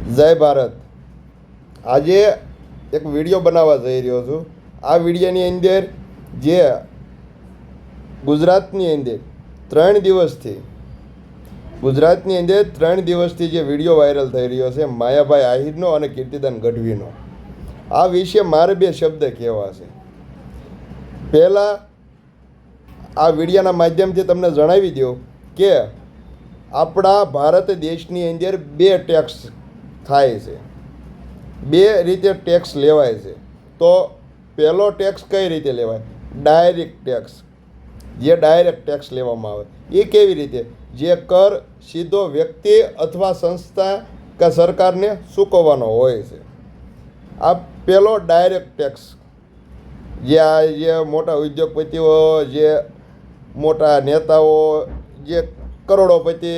જય ભારત. આજે એક વિડીયો બનાવવા જઈ રહ્યો છું. આ વિડીયોની અંદર જે ગુજરાતની અંદર 3 દિવસથી જે વિડીયો વાયરલ થઈ રહ્યો છે માયાભાઈ આહિરનો અને કીર્તિદાન ગઢવીનો, આ વિશે મારે 2 શબ્દ કહેવા છે. પહેલાં આ વિડીયોના માધ્યમથી તમને જણાવી દઉં કે આપણા ભારત દેશની અંદર 2 ટેક્સ થાય છે, 2 રીતે ટેક્સ લેવાય છે. તો પહેલો ટેક્સ કઈ રીતે લેવાય? Direct tax. જે ડાયરેક્ટ ટેક્સ લેવામાં આવે એ કેવી રીતે? જે કર સીધો વ્યક્તિ અથવા સંસ્થા કે સરકારને ચૂકવવાનો હોય છે. આ પહેલો ડાયરેક્ટ ટેક્સ. જે મોટા ઉદ્યોગપતિઓ, જે મોટા નેતાઓ, જે કરોડોપતિ,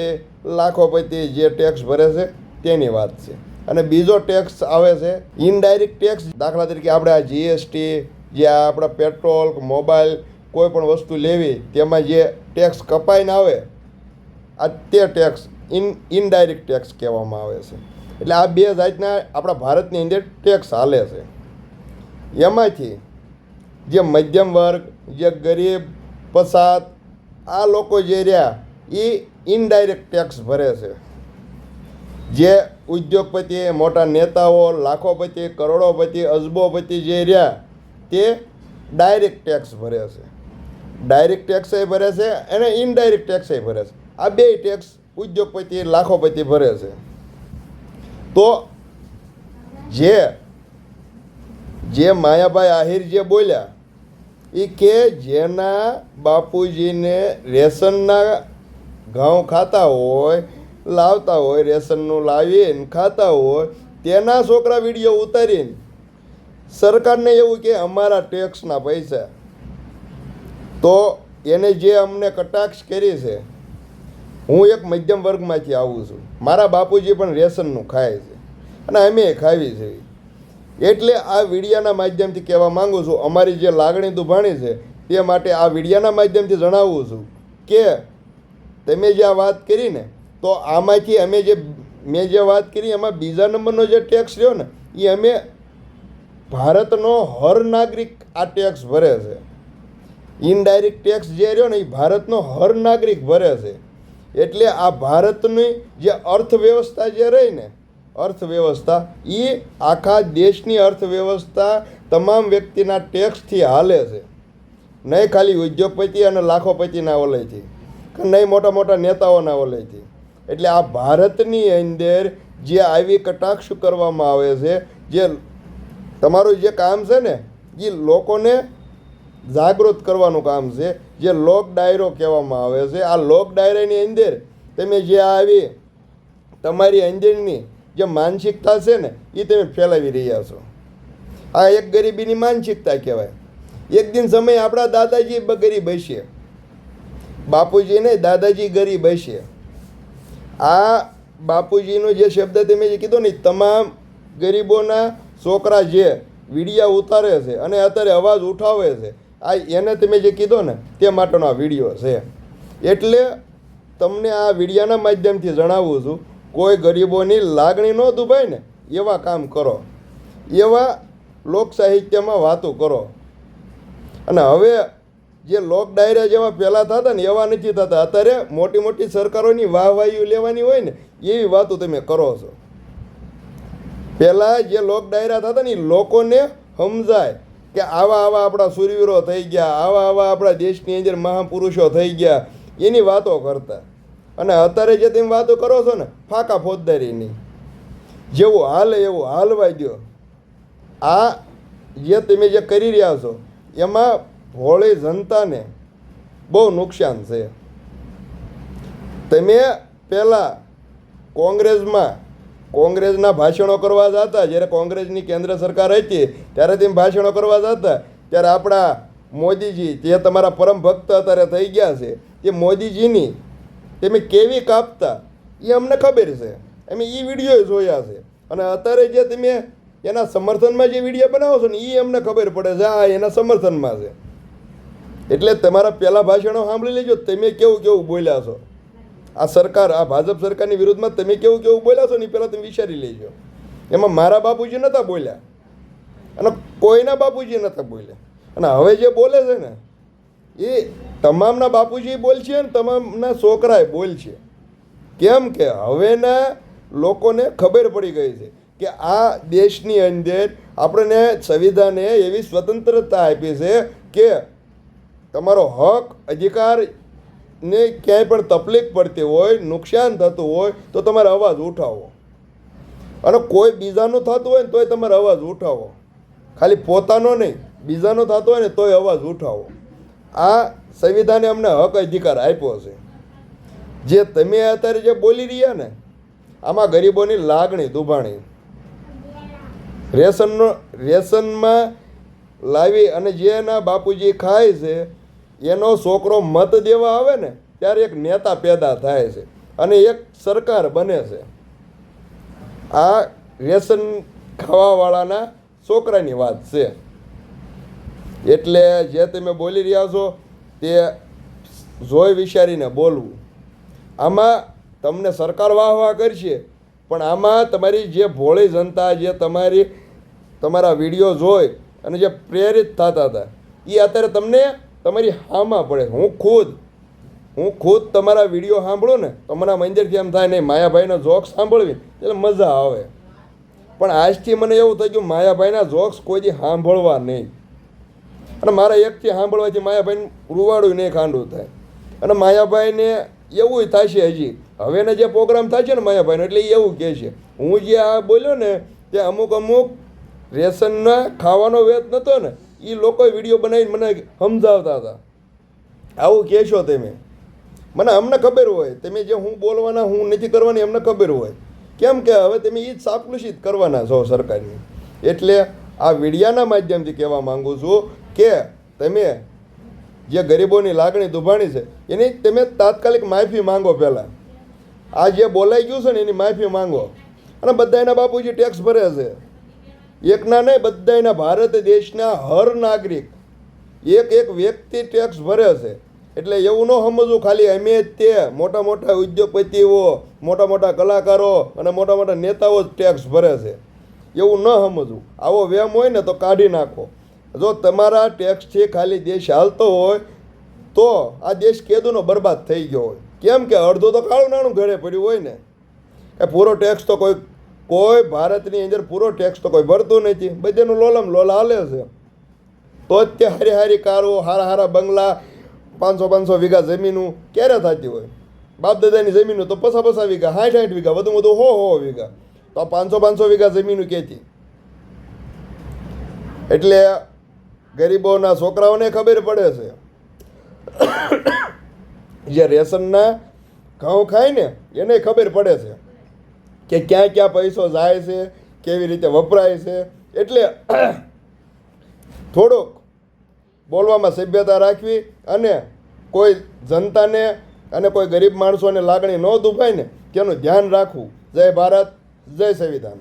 લાખોપતિ જે ટેક્સ ભરે છે તેની વાત છે. અને બીજો ટેક્સ આવે છે ઇનડાયરેક્ટ ટેક્સ. દાખલા તરીકે આપણે આ જીએસટી, જે આપણા પેટ્રોલ, મોબાઈલ, કોઈ પણ વસ્તુ લેવી તેમાં જે ટેક્સ કપાઈને આવે, આ તે ટેક્સ ઇનડાયરેક્ટ ટેક્સ કહેવામાં આવે છે. એટલે આ 2 જાતના આપણા ભારતની અંદર ટેક્સ હાલે છે. એમાંથી જે મધ્યમ વર્ગ, જે ગરીબ, પછાત, આ લોકો જે રહ્યા એ ઇનડાયરેક્ટ ટેક્સ ભરે છે. જે ઉદ્યોગપતિ, મોટા નેતાઓ, લાખોપતિ, કરોડોપતિ, અજબોપતિ જે રહ્યા તે ડાયરેક્ટ ટેક્સ ભરે છે. ડાયરેક્ટ ટેક્સ ભરે છે અને ઇનડાયરેક્ટ ટેક્સ ભરે છે. આ 2 ટેક્સ ઉદ્યોગપતિ, લાખોપતિ ભરે છે. તો જે માયાભાઈ આહિર જે બોલ્યા એ કે જેના બાપુજીને રેશનના ઘઉં ખાતા હોય, લાવતા હોય, રેશનનું લાવીને ખાતા હોય, તેના છોકરા વિડીયો ઉતારીને સરકારને એવું કે અમારા ટેક્સના પૈસા. તો એને જે અમને કટાક્ષ કરી છે, હું એક મધ્યમ વર્ગમાંથી આવું છું, મારા બાપુજી પણ રેશનનું ખાય છે અને અમે ખાવી છે. એટલે આ વિડીયાના માધ્યમથી કહેવા માગું છું, અમારી જે લાગણી દુભાણી છે તે માટે આ વિડીયાના માધ્યમથી જણાવું છું કે તમે જે આ વાત કરી ને, તો આમાંથી મેં જે વાત કરી એમાં બીજા નંબરનો જે ટેક્સ રહ્યો ને એ અમે ભારતનો હર નાગરિક આ ટેક્સ ભરે છે. ઇનડાયરેક્ટ ટેક્સ જે રહ્યો ને એ ભારતનો હર નાગરિક ભરે છે. એટલે આ ભારતની જે અર્થવ્યવસ્થા જે રહી ને, અર્થવ્યવસ્થા એ આખા દેશની અર્થવ્યવસ્થા તમામ વ્યક્તિના ટેક્સથી હાલે છે. નહીં ખાલી ઉદ્યોગપતિ અને લાખોપતિના ઓલેથી, નહીં મોટા મોટા નેતાઓના ઓલેથી. એટલે આ ભારતની અંદર જે આવી કટાક્ષ કરવામાં આવે છે, જે તમારું જે કામ છે ને એ લોકોને જાગૃત કરવાનું કામ છે, જે લોક ડાયરો કહેવામાં આવે છે. આ લોક ડાયરાની અંદર તમે જે આવી તમારી અંદરની જે માનસિકતા છે ને એ તમે ફેલાવી રહ્યા છો. આ એક ગરીબીની માનસિકતા કહેવાય. એક દિન સમય આપણા દાદાજી ગરીબ હશે, બાપુજી નહીં, દાદાજી ગરીબ હશે. આ બાપુજીનો જે શબ્દ તમે જે કીધો ને, તમામ ગરીબોના છોકરા જે વિડીયા ઉતારે છે અને અત્યારે અવાજ ઉઠાવે છે, આ એને તમે જે કીધો ને તે માટેનો આ વિડીયો છે. એટલે તમને આ વિડીયાના માધ્યમથી જણાવું છું, કોઈ ગરીબોની લાગણી ન દુભાય ને એવા કામ કરો, એવા લોક સાહિત્યમાં વાતો કરો. અને હવે જે લોક ડાયરા જેવા પહેલાં થતા ને એવા નથી થતા. અત્યારે મોટી મોટી સરકારોની વાહવાહીઓ લેવાની હોય ને એવી વાતો તમે કરો છો. પહેલાં જે લોક ડાયરા થતા ને એ લોકોને સમજાય કે આવા આવા આપણા શૂરવીરો થઈ ગયા, આવા આવા આપણા દેશની અંદર મહાપુરુષો થઈ ગયા, એની વાતો કરતા. અને અત્યારે જે તમે વાતો કરો છો ને ફાકા ફોજદારીની, જેવું હાલે એવું હાલવા દો. આ જે તમે જે કરી રહ્યા છો એમાં ભોળી જનતાને બહુ નુકસાન છે. તમે પહેલાં કોંગ્રેસના ભાષણો કરવા જતા, જ્યારે કોંગ્રેસની કેન્દ્ર સરકાર હતી ત્યારે તમે ભાષણો કરવા જતા, ત્યારે આપણા મોદીજી જે તમારા પરમ ભક્ત અત્યારે થઈ ગયા છે, એ મોદીજીની તમે કેવી કાપતા એ અમને ખબર છે. અમે એ વિડીયો જોયા છે. અને અત્યારે જે તમે એના સમર્થનમાં જે વિડીયો બનાવો છો ને એ અમને ખબર પડે છે આ એના સમર્થનમાં છે. એટલે તમારા પહેલાં ભાષણો સાંભળી લેજો તમે કેવું કેવું બોલ્યા છો. આ સરકાર, આ ભાજપ સરકારની વિરુદ્ધમાં તમે કેવું કેવું બોલ્યા છો ને એ પહેલાં તમે વિચારી લેજો. એમાં મારા બાપુજી નહોતા બોલ્યા અને કોઈના બાપુજી નહોતા બોલ્યા. અને હવે જે બોલે છે ને એ તમામના બાપુજી બોલશે ને તમામના છોકરાએ બોલશે. કેમ કે હવેના લોકોને ખબર પડી ગઈ છે કે આ દેશની અંદર આપણને સંવિધાને એવી સ્વતંત્રતા આપી છે કે તમારો હક અધિકારને ક્યાંય પણ તકલીફ પડતી હોય, નુકસાન થતું હોય તો તમારે અવાજ ઉઠાવો. અને કોઈ બીજાનું થતું હોય ને તોય તમારે અવાજ ઉઠાવો. ખાલી પોતાનો નહીં, બીજાનો થતો હોય ને તોય અવાજ ઉઠાવો. આ સંવિધાને અમને હક અધિકાર આપ્યો છે. જે તમે અત્યારે જે બોલી રહ્યા ને આમાં ગરીબોની લાગણી દુભાણી. રેશનમાં લાવી અને જેના બાપુજી ખાય છે એનો છોકરો મત દેવા આવે ને ત્યારે એક નેતા પેદા થાય છે અને એક સરકાર બને છે. આ રેશન ખાવાવાળાના છોકરાની વાત છે. એટલે જે તમે બોલી રહ્યા છો તે જોઈ વિચારીને બોલવું. આમાં તમને સરકાર વાહ વાહ કરશે પણ આમાં તમારી જે ભોળી જનતા જે તમારા વિડીયો જોઈ અને જે પ્રેરિત થતા હતા એ અત્યારે તમને તમારી હામાં પડે. હું ખુદ તમારા વિડીયો સાંભળું ને તો મને મંદિરથી એમ થાય નહીં માયાભાઈનો જોક્સ સાંભળવી એટલે મજા આવે. પણ આજથી મને એવું થઈ ગયું માયાભાઈના જોક્સ કોઈથી સાંભળવા નહીં. અને મારા એકથી સાંભળવાથી માયાભાઈને રૂવાડું નહીં ખાંડું થાય. અને માયાભાઈને એવું થશે હજી હવેના જે પ્રોગ્રામ થાય છે ને માયાભાઈનો એટલે એવું કહે છે હું જે આ બોલ્યો ને તે અમુક રેશનના ખાવાનો વેત નહોતો ને એ લોકોએ વિડીયો બનાવીને મને સમજાવતા હતા. આવું કહેશો તમે મને અમને ખબર હોય તમે જે હું બોલવાના હું નથી કરવાની અમને ખબર હોય. કેમ કે હવે તમે એ જ સાપલુષિત કરવાના છો સરકારની. એટલે આ વિડિયાના માધ્યમથી કહેવા માગું છું કે તમે જે ગરીબોની લાગણી દુભાણી છે એની તમે તાત્કાલિક માફી માંગો. પહેલાં આ જે બોલાઈ ગયું છે ને એની માફી માંગો. અને બધાના બાપુજી ટેક્સ ભરે છે, એકના નહીં બધાના. ભારત દેશના હર નાગરિક એક વ્યક્તિ ટેક્સ ભરે છે. એટલે એવું ન સમજવું ખાલી અમે જ તે મોટા મોટા ઉદ્યોગપતિઓ, મોટા મોટા કલાકારો અને મોટા મોટા નેતાઓ જ ટેક્સ ભરે છે એવું ન સમજવું. આવો વેમ હોય ને તો કાઢી નાખો. જો તમારા ટેક્સથી ખાલી દેશ હાલતો હોય તો આ દેશ કેદુનો બરબાદ થઈ ગયો હોય. કેમ કે અડધું તો કાળું નાણું ઘરે પડ્યું હોય ને. એ પૂરો ટેક્સ તો કોઈ ભારતની અંદર પૂરો ટેક્સ તો કોઈ ભરતું નથી. બધાનું લોલમ લોલ હાલે છે. તો જ તે હારી હારી કારો, હારા હારા બંગલા, 500 વીઘા જમીનું ક્યારે થતી હોય. બાપ દાદાની જમીનું તો 50 વીઘા, 60 વીઘા, વધુ 100 વીઘા. તો આ 500 વીઘા જમીનું ક્યાંથી? એટલે ગરીબોના છોકરાઓને ખબર પડે છે જે રેશનના ઘઉં ખાય ને એને ખબર પડે છે કે ક્યાં ક્યાં પૈસો જાય છે, કેવી રીતે વપરાય છે. એટલે થોડુંક બોલવામાં સભ્યતા રાખવી અને કોઈ જનતાને અને કોઈ ગરીબ માણસોને લાગણી ન દુભાય ને તેનું ધ્યાન રાખવું. જય ભારત, જય સંવિધાન.